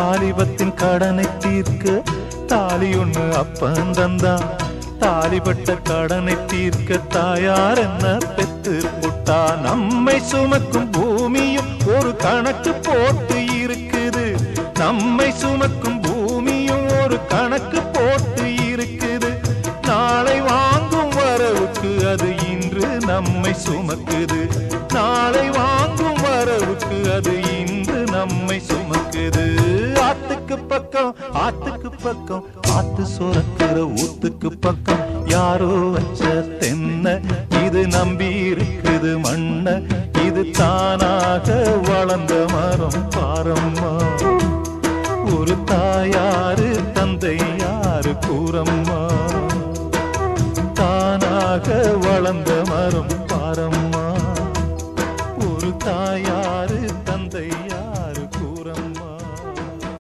தாலிபத்தின் கடனை தீர்க்க தாலி ஒண்ணு அப்பன் தந்தான். தாலிபட்ட கடனை தீர்க்க தாயார் என்ன பெத்து புட்டா. நம்மை சுமக்கும் பூமியும் ஒரு கணக்கு போட்டு இருக்குது. நம்மை சுமக்கும் பூமியும் ஒரு கணக்கு போட்டு இருக்குது. நாளை வாங்கும் வரவுக்கு அது இன்று நம்மை சுமக்குது. நாளை வாங்கும் வரவுக்கு அது இன்று நம்மை சுமக்குது. ஆத்துக்கு பக்கம் ஆத்துக்கு பக்கம் ஆத்து சுரக்கிற ஊத்துக்கு பக்கம் யாரோ வச்ச தென்ன இது நம்பி இருக்குது மண்ண. இது தானாக வளர்ந்த மரம் பாரம்மா.